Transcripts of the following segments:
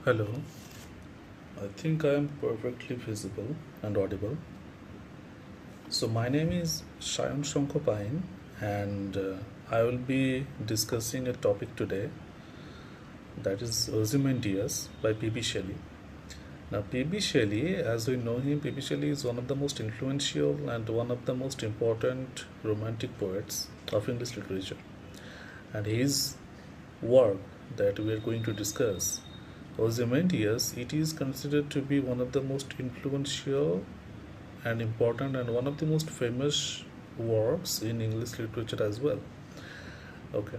Hello, I think I am perfectly visible and audible. So, my name is Shayan Shankopain, and I will be discussing a topic today that is Ozymandias by PB Shelley. Now, PB Shelley, as we know him, PB Shelley is one of the most influential and one of the most important romantic poets of English literature. And his work that we are going to discuss, Ozymandias, it is considered to be one of the most influential and important and one of the most famous works in English literature as well. Okay.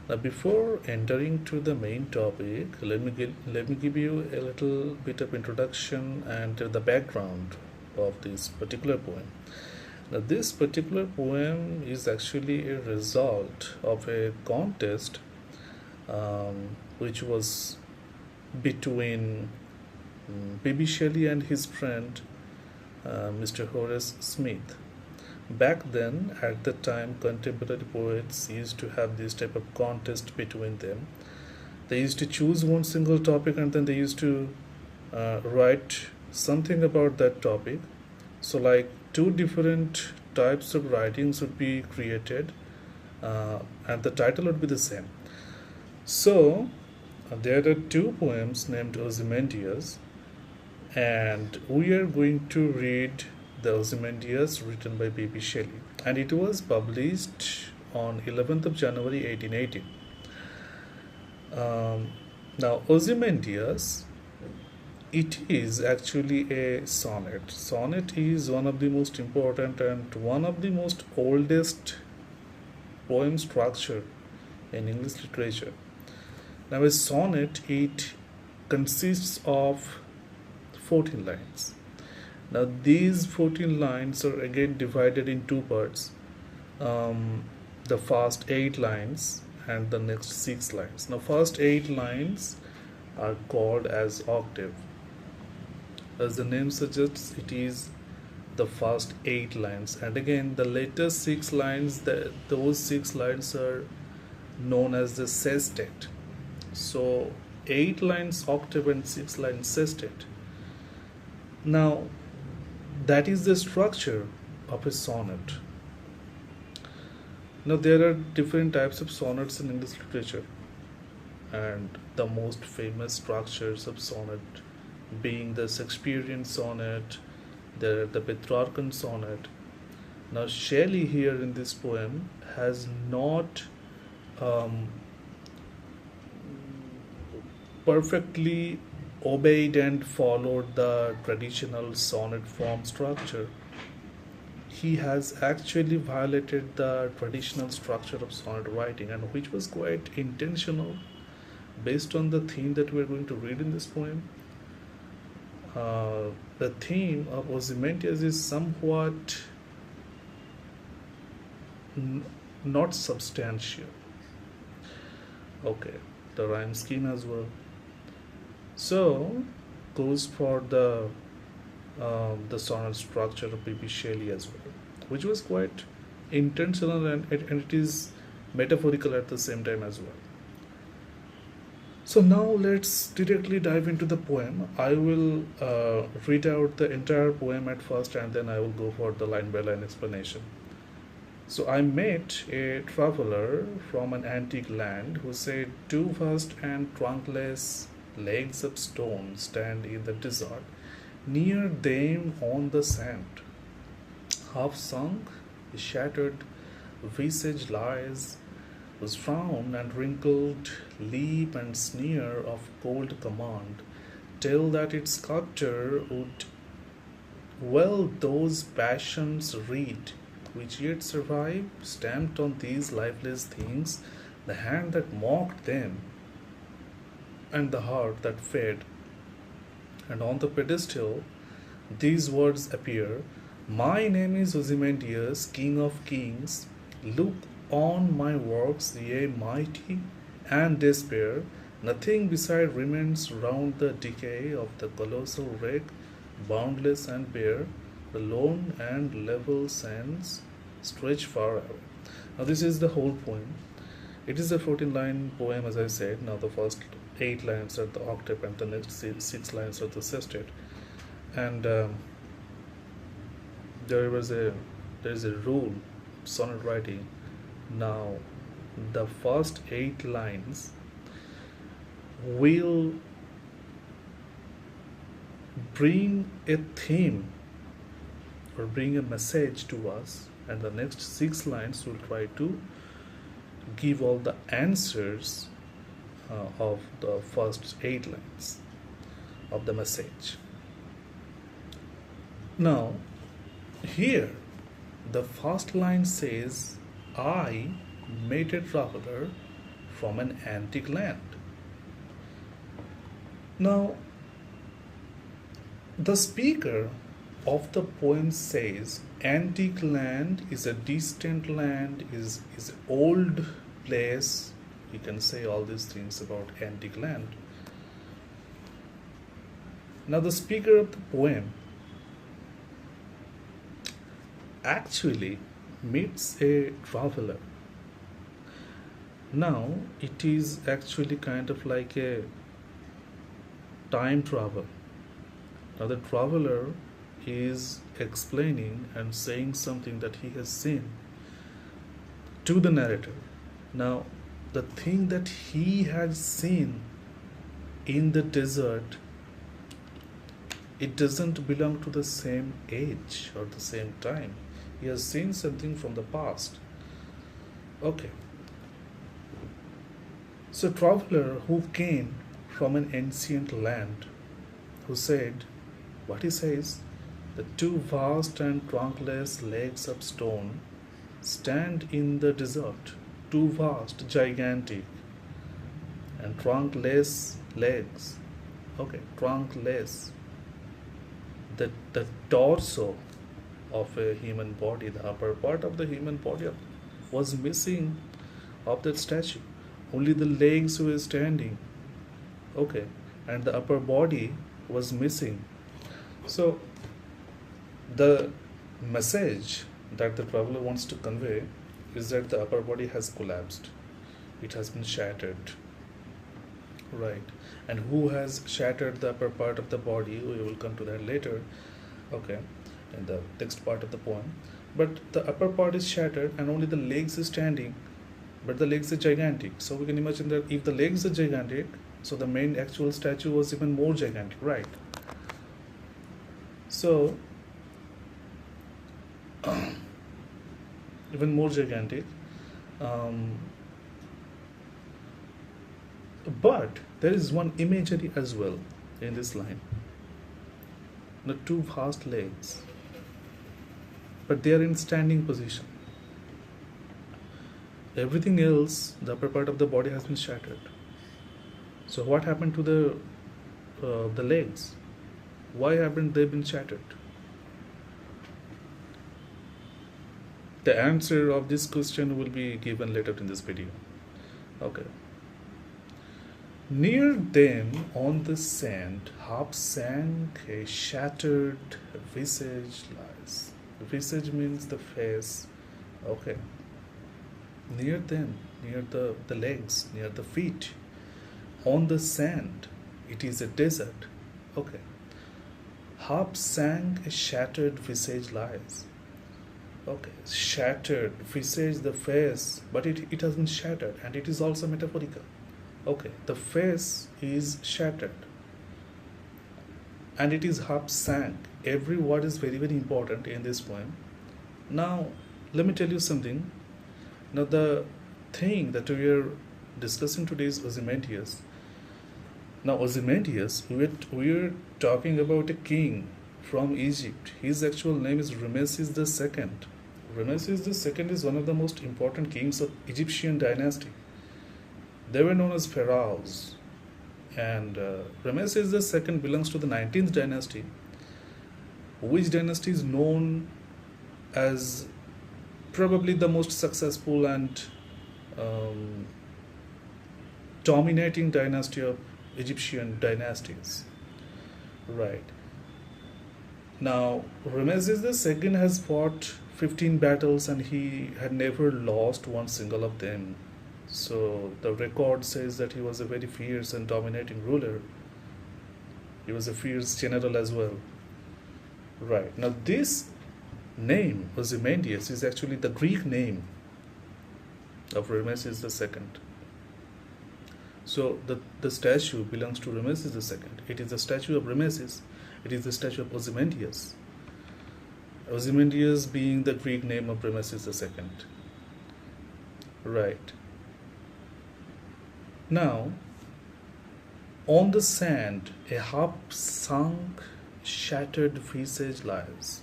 Now, before entering to the main topic, let me give you a little bit of introduction and the background of this particular poem. Now, this particular poem is actually a result of a contest which was between PB Shelley and his friend Mr. Horace Smith. Back then, at the time, contemporary poets used to have this type of contest between them. They used to choose one single topic and then they used to write something about that topic. So, like two different types of writings would be created, and the title would be the same. So, there are two poems named Ozymandias, and we are going to read the Ozymandias written by PB Shelley, and it was published on 11th of January 1880. Now, Ozymandias, it is actually a sonnet. Sonnet is one of the most important and one of the most oldest poem structure in English literature. Now, a sonnet, it consists of 14 lines. Now, these 14 lines are again divided in two parts, the first 8 lines and the next 6 lines. Now, first 8 lines are called as octave. As the name suggests, it is the first 8 lines, and again the later 6 lines, those 6 lines are known as the sestet. So 8 lines octave and 6 lines sestet. Now, that is the structure of a sonnet. Now, there are different types of sonnets in English literature, and the most famous structures of sonnet being the Shakespearean sonnet, the Petrarchan sonnet. Now, Shelley here in this poem has not perfectly obeyed and followed the traditional sonnet form structure. He has actually violated the traditional structure of sonnet writing, and which was quite intentional based on the theme that we are going to read in this poem. The theme of Ozymandias is somewhat not substantial. Okay, the rhyme scheme as well. So goes for the sonnet structure of PB Shelley as well, which was quite intentional and it is metaphorical at the same time as well. So now let's directly dive into the poem. I will read out the entire poem at first, and then I will go for the line by line explanation. So I met a traveler from an antique land who said, "Two vast and trunkless legs of stone stand in the desert. Near them on the sand, half sunk, a shattered visage lies, whose frown and wrinkled lip and sneer of cold command tell that its sculptor would well those passions read which yet survive, stamped on these lifeless things, the hand that mocked them and the heart that fed." And on the pedestal these words appear: "My name is Ozymandias, king of kings. Look on my works, ye mighty, and despair. Nothing beside remains round the decay of the colossal wreck, boundless and bare. The lone and level sands stretch far away." Now, this is the whole poem. It is a 14-line poem, as I said. Now the first 8 lines are the octave and the next 6 lines are the sestet. And there is a rule, sonnet writing. Now the first 8 lines will bring a theme or bring a message to us, and the next 6 lines will try to give all the answers of the first 8 lines of the message. Now here the first line says, I met a traveler from an antique land. Now the speaker of the poem says antique land is a distant land, is old place. You can say all these things about antique land. Now the speaker of the poem actually meets a traveler. Now it is actually kind of like a time travel. Now the traveler is explaining and saying something that he has seen to the narrator. Now the thing that he had seen in the desert, it doesn't belong to the same age or the same time. He has seen something from the past. Okay. So traveler who came from an ancient land, who said, what he says, the 2 vast and trunkless legs of stone stand in the desert, 2 vast, gigantic, and trunkless legs. Okay, trunkless. The torso of a human body, the upper part of the human body was missing of that statue. Only the legs were standing. Okay, and the upper body was missing. So the message that the traveler wants to convey is that the upper body has collapsed. It has been shattered. Right. And who has shattered the upper part of the body? We will come to that later. Okay, in the next part of the poem. But the upper part is shattered and only the legs is standing, but the legs are gigantic. So we can imagine that if the legs are gigantic, so the main actual statue was even more gigantic, right? So even more gigantic. But there is one imagery as well in this line. The 2 vast legs, but they are in standing position. Everything else, the upper part of the body has been shattered. So what happened to the legs? Why haven't they been shattered? The answer of this question will be given later in this video. Okay. Near them on the sand, half sank a shattered visage lies. Visage means the face. Okay. Near them, near the legs, near the feet, on the sand, it is a desert. Okay. Half sank a shattered visage lies. Okay, shattered visage, the face, but it has been shattered, and it is also metaphorical. Okay, the face is shattered and it is half sank. Every word is very, very important in this poem. Now, let me tell you something. Now, the thing that we are discussing today is Ozymandias. Now, Ozymandias, we are talking about a king from Egypt. His actual name is Ramesses II. Ramesses II is one of the most important kings of Egyptian dynasty. They were known as pharaohs, and Ramesses II belongs to the 19th dynasty, which dynasty is known as probably the most successful and dominating dynasty of Egyptian dynasties. Right. Now, Ramesses II has fought 15 battles and he had never lost one single of them. So the record says that he was a very fierce and dominating ruler. He was a fierce general as well. Right. Now this name, Ozymandias, is actually the Greek name of Rameses II. So the statue belongs to Rameses II. It is the statue of Rameses. It is the statue of Ozymandias. Ozymandias being the Greek name of Rameses II. Right. Now, on the sand, a half-sunk, shattered visage lies.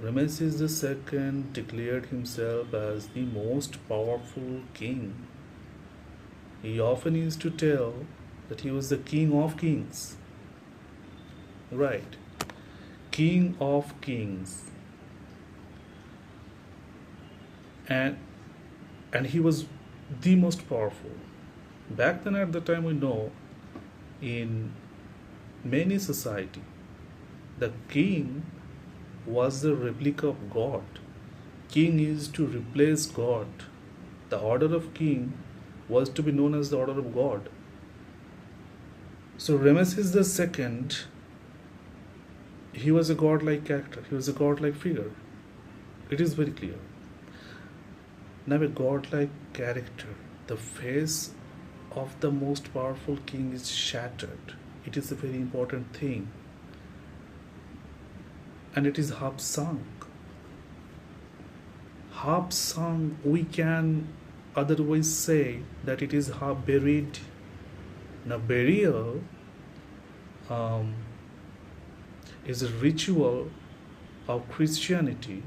Rameses II declared himself as the most powerful king. He often used to tell that he was the king of kings. Right. King of kings. And he was the most powerful. Back then, at the time, we know in many society, the king was the replica of God. King is to replace God. The order of king was to be known as the order of God. So Rameses II, he was a godlike character. He was a godlike figure. It is very clear. Now a godlike character, the face of the most powerful king is shattered. It is a very important thing. And it is half sunk. Half sunk, we can otherwise say that it is half buried. Now burial is a ritual of Christianity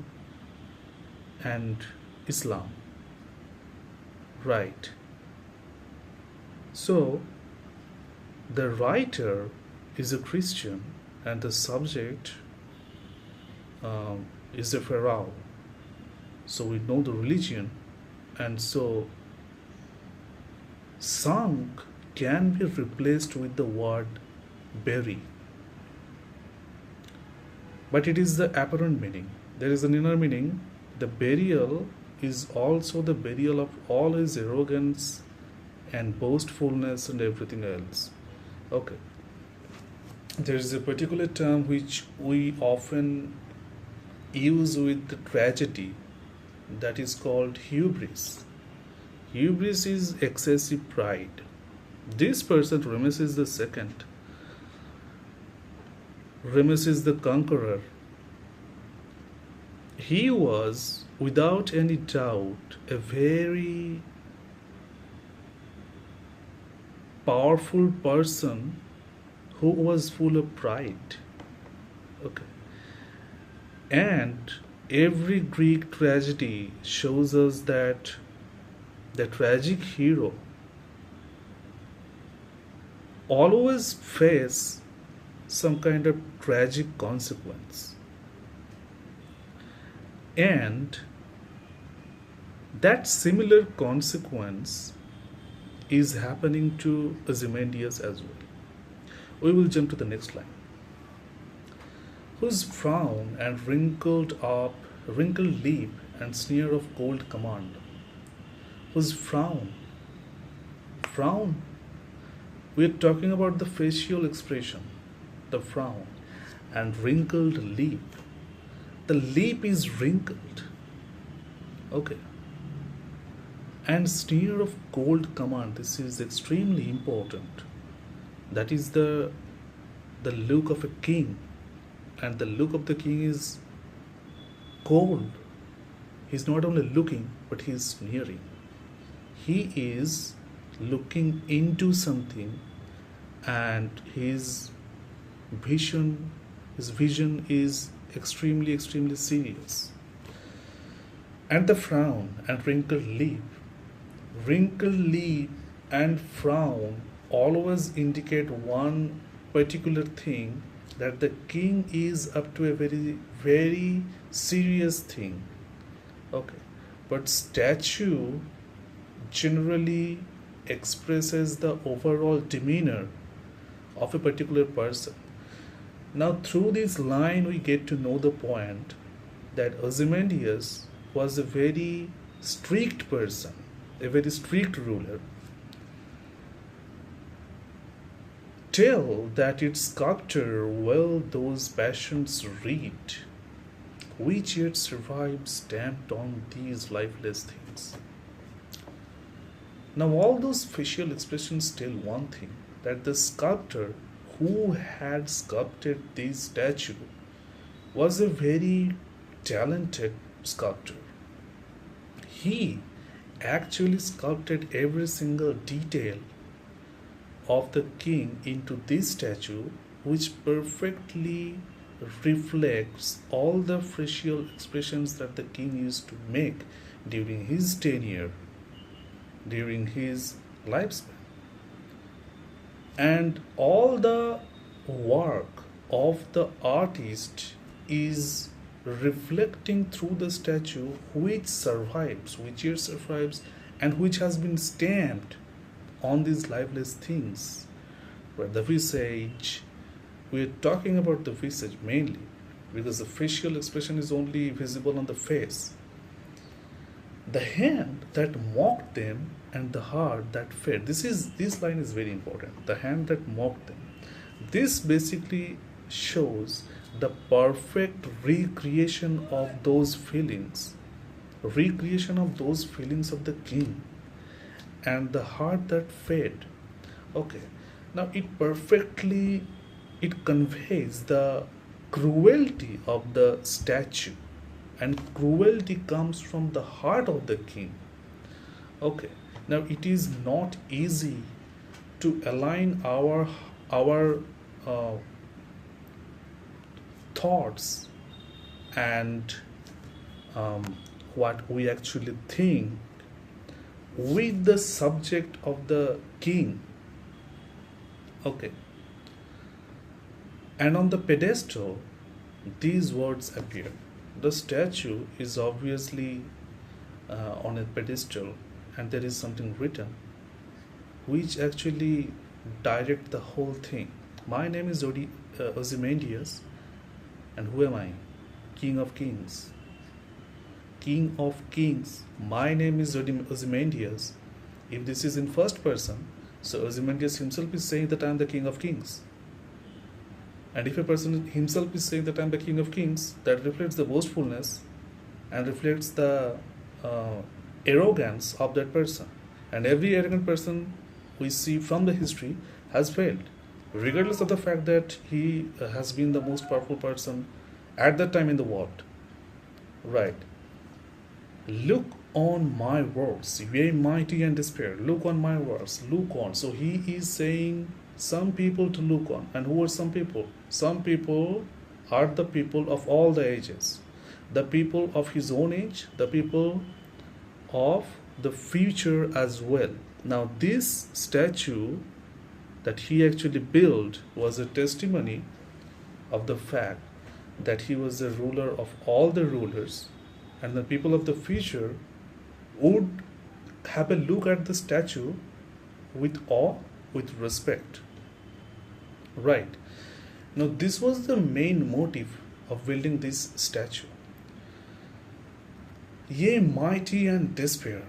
and Islam. Right. So the writer is a Christian and the subject is a pharaoh. So we know the religion, and so sunk can be replaced with the word bury. But it is the apparent meaning. There is an inner meaning. The burial is also the burial of all his arrogance and boastfulness and everything else. Okay. There is a particular term which we often use with the tragedy, that is called hubris. Hubris is excessive pride. This person, Rameses II, Rameses the Conqueror, he was without any doubt a very powerful person who was full of pride. Okay. And every Greek tragedy shows us that the tragic hero always face some kind of tragic consequence. And that similar consequence is happening to Ozymandias as well. We will jump to the next line. Whose frown and wrinkled lip and sneer of cold command. Whose frown. We are talking about the facial expression, the frown, and wrinkled lip. The lip is wrinkled. Okay. And sneer of cold command. This is extremely important. That is the look of a king. And the look of the king is cold. He's not only looking, but he's sneering. He is looking into something, and his vision is extremely serious. And the frown and wrinkled lip and frown always indicate one particular thing, that the king is up to a very serious thing. Okay. But statue generally expresses the overall demeanor of a particular person. Now through this line we get to know the point that Ozymandias was a very strict person, a very strict ruler, tell that its sculptor well those passions read, which yet survive stamped on these lifeless things. Now, all those facial expressions tell one thing, that the sculptor who had sculpted this statue was a very talented sculptor. He actually sculpted every single detail of the king into this statue, which perfectly reflects all the facial expressions that the king used to make during his tenure, during his lifespan. And all the work of the artist is reflecting through the statue, which survives, which yet survives, and which has been stamped on these lifeless things. Right? The visage, we are talking about the visage mainly because the facial expression is only visible on the face. The hand that mocked them and the heart that fed. This line is very important. The hand that mocked them. This basically shows the perfect recreation of those feelings, recreation of those feelings of the king, and the heart that fed. Okay, now it conveys the cruelty of the statue, and cruelty comes from the heart of the king. Okay, now it is not easy to align our thoughts and what we actually think with the subject of the king. Okay, and on the pedestal these words appear. The statue is obviously on a pedestal, and there is something written which actually direct the whole thing. My name is Ozymandias, and who am I? King of kings. King of kings. My name is Ozymandias. If this is in first person, so Ozymandias himself is saying that I am the king of kings. And if a person himself is saying that I am the king of kings, that reflects the boastfulness and reflects the arrogance of that person. And every arrogant person we see from the history has failed, regardless of the fact that he has been the most powerful person at that time in the world. Right. Look on my works, ye mighty and despair. Look on my works, look on. So he is saying some people to look on. And who are some people? Some people are the people of all the ages, the people of his own age, the people of the future as well. Now this statue that he actually built was a testimony of the fact that he was the ruler of all the rulers, and the people of the future would have a look at the statue with awe, with respect. Right. Now this was the main motive of building this statue. Ye mighty and despair.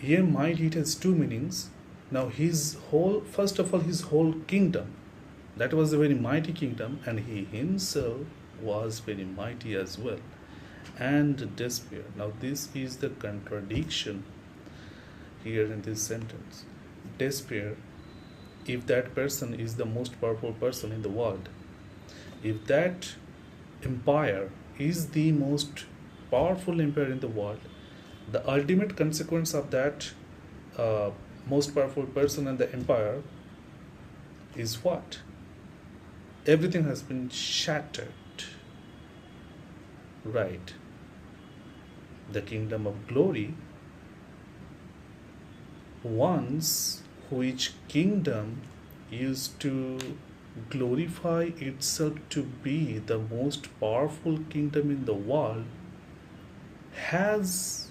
Ye mighty, it has two meanings. Now his whole, first of all, his whole kingdom, that was a very mighty kingdom, and he himself was very mighty as well. And despair. Now this is the contradiction here in this sentence. Despair, if that person is the most powerful person in the world, if that empire is the most powerful empire in the world, the ultimate consequence of that most powerful person and the empire is what? Everything has been shattered. Right. The kingdom of glory, once which kingdom used to glorify itself to be the most powerful kingdom in the world, has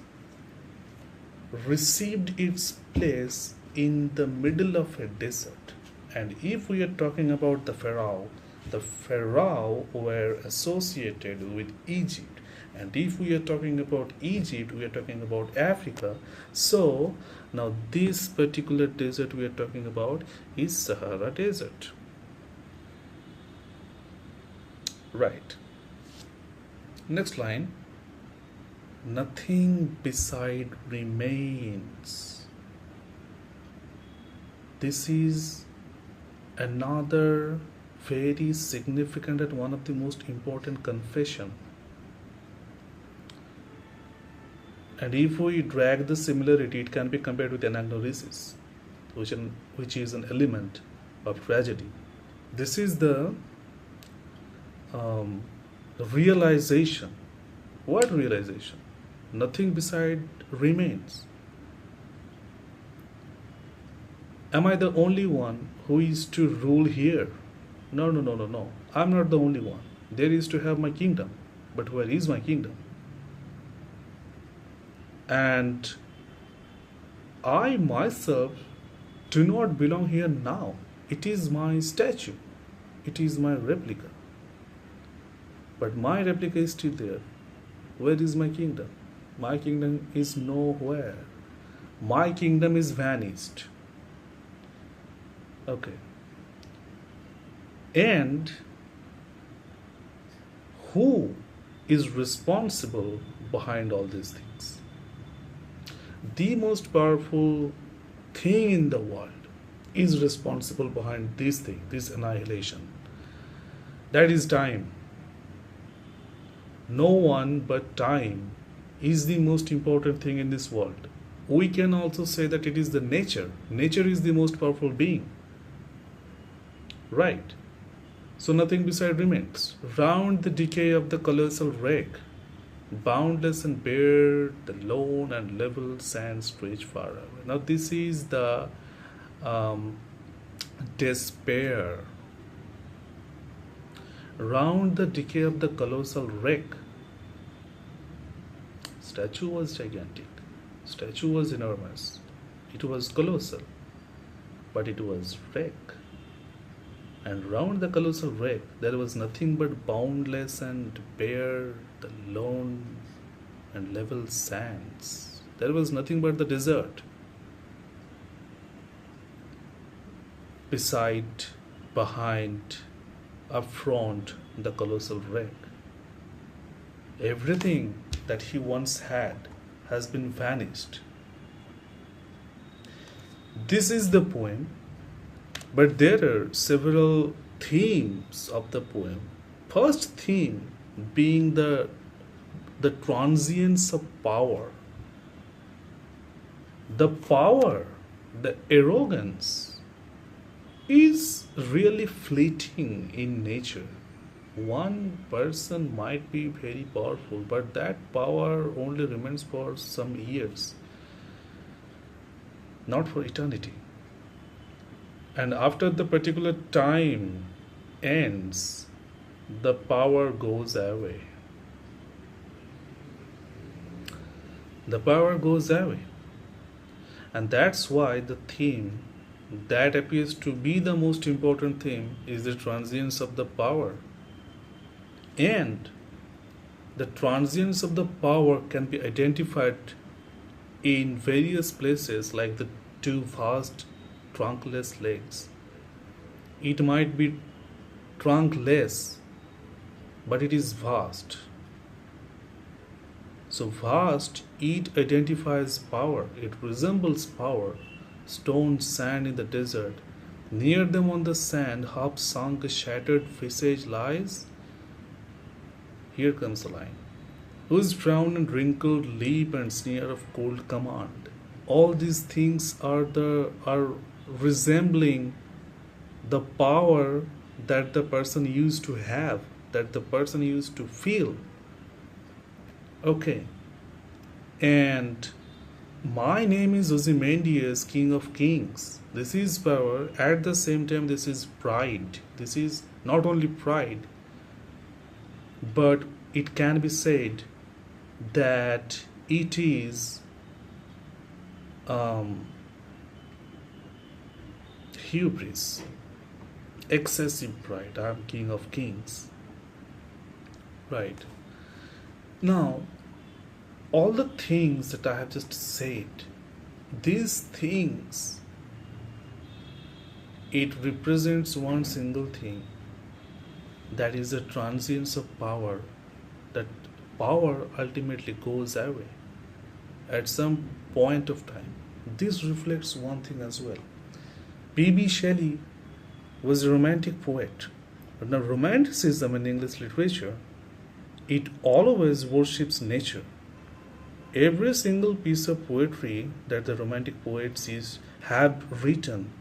received its place in the middle of a desert. And if we are talking about the Pharaoh were associated with Egypt, And if we are talking about Egypt, we are talking about Africa. So now this particular desert we are talking about is Sahara Desert. Right. Next line. Nothing beside remains. This is another very significant and one of the most important confession. And if we drag the similarity, it can be compared with anagnorisis, which is an element of tragedy. This is the realization. What realization? Nothing beside remains. Am I the only one who is to rule here? No, no, no, no, no. I'm not the only one. There is to have my kingdom. But where is my kingdom? And I myself do not belong here now. It is my statue. It is my replica. But my replica is still there. Where is my kingdom? My kingdom is nowhere. My kingdom is vanished. Okay. And who is responsible behind all these things? The most powerful thing in the world is responsible behind this thing, this annihilation. That is time. No one but time is the most important thing in this world. We can also say that it is the nature. Nature is the most powerful being. Right. So nothing beside remains. Round the decay of the colossal wreck, boundless and bare, the lone and level sand stretch far away. Now this is the despair. Round the decay of the colossal wreck. Statue was gigantic. Statue was enormous. It was colossal. But it was wreck. And round the colossal wreck, there was nothing but boundless and bare, the lone and level sands. There was nothing but the desert. Beside, behind, up front, the colossal wreck. Everything that he once had has been vanished. This is the poem. But there are several themes of the poem. First theme being the transience of power. The power, the arrogance is really fleeting in nature. One person might be very powerful, but that power only remains for some years, not for eternity. And after the particular time ends, the power goes away. The power goes away. And that's why the theme that appears to be the most important theme is the transience of the power. And the transience of the power can be identified in various places, like the two vast trunkless legs. It might be trunkless, but it is vast. So vast, it identifies power. It resembles power. Stone, sand in the desert. Near them on the sand, half sunk, a shattered visage lies. Here comes the line. Whose frown and wrinkled lip and sneer of cold command. All these things are resembling the power that the person used to have, that the person used to feel. Okay. And my name is Ozymandias, King of Kings. This is power. At the same time, this is pride. This is not only pride, but it can be said that it is hubris, excessive pride. I am King of Kings. Right. Now, all the things that I have just said, these things, it represents one single thing, that is the transience of power. That power ultimately goes away at some point of time. This reflects one thing as well. PB Shelley was a romantic poet. But now romanticism in English literature, it always worships nature. Every single piece of poetry that the romantic poets have written,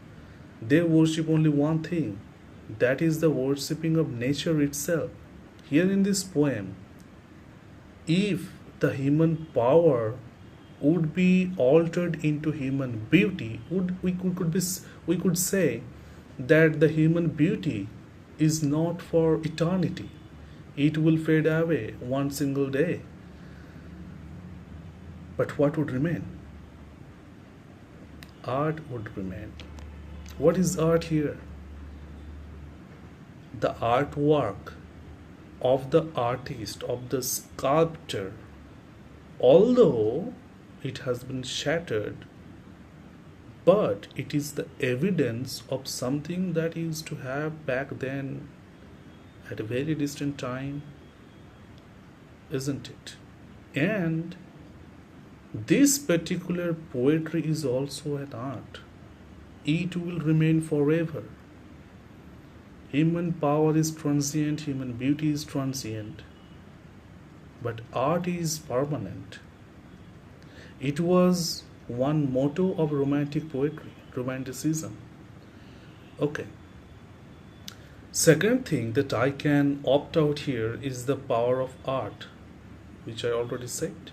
they worship only one thing, that is the worshipping of nature itself. Here in this poem, if the human power would be altered into human beauty, we could say that the human beauty is not for eternity. It will fade away one single day. But what would remain? Art would remain. What is art here? The artwork of the artist, of the sculptor, although it has been shattered, but it is the evidence of something that used to have back then at a very distant time, isn't it? And this particular poetry is also an art. It will remain forever. Human power is transient, human beauty is transient, but art is permanent. It was one motto of romantic poetry, romanticism. Okay. Second thing that I can opt out here is the power of art, which I already said.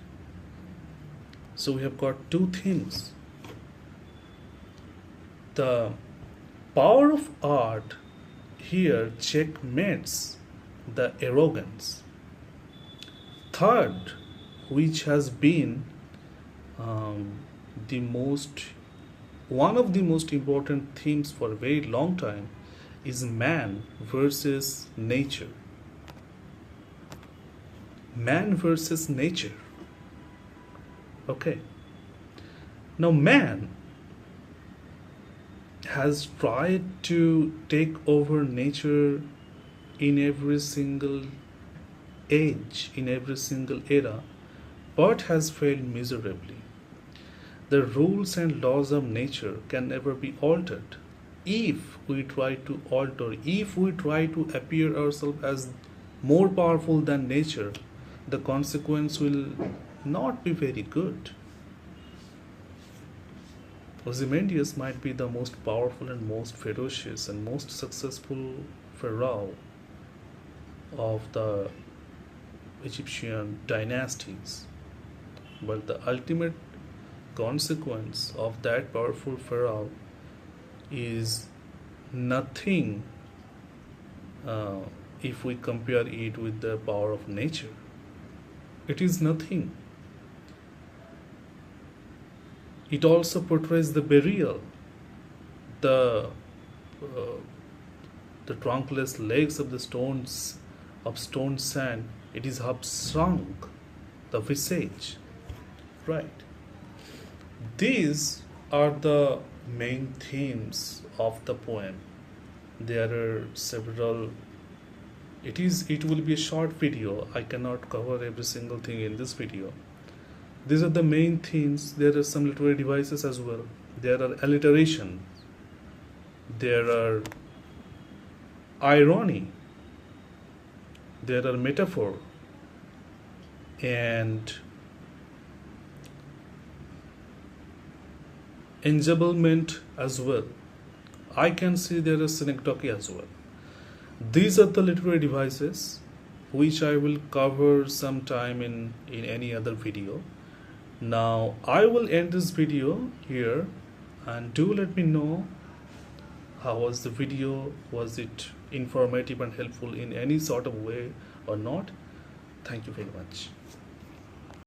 So we have got two things. The power of art here checkmates the arrogance. Third, which has been one of the most important themes for a very long time, is man versus nature. Man versus nature. Okay. Now man has tried to take over nature in every single age, in every single era, but has failed miserably. The rules and laws of nature can never be altered. If we try to alter, if we try to appear ourselves as more powerful than nature, the consequence will not be very good. Ozymandias might be the most powerful and most ferocious and most successful pharaoh of the Egyptian dynasties, but the ultimate consequence of that powerful pharaoh is nothing if we compare it with the power of nature. It is nothing. It also portrays the burial, the trunkless legs of the stones, of stone sand. It is upshrunk, the visage, right? These are the main themes of the poem. There are several. It will be a short video. I cannot cover every single thing in this video. These are the main themes. There are some literary devices as well. There are alliteration. There are irony. There are metaphor. And enjambment as well. I can see there is synecdoche as well. These are the literary devices which I will cover sometime in any other video. Now I will end this video here, and do let me know how was the video. Was it informative and helpful in any sort of way or not? Thank you very much.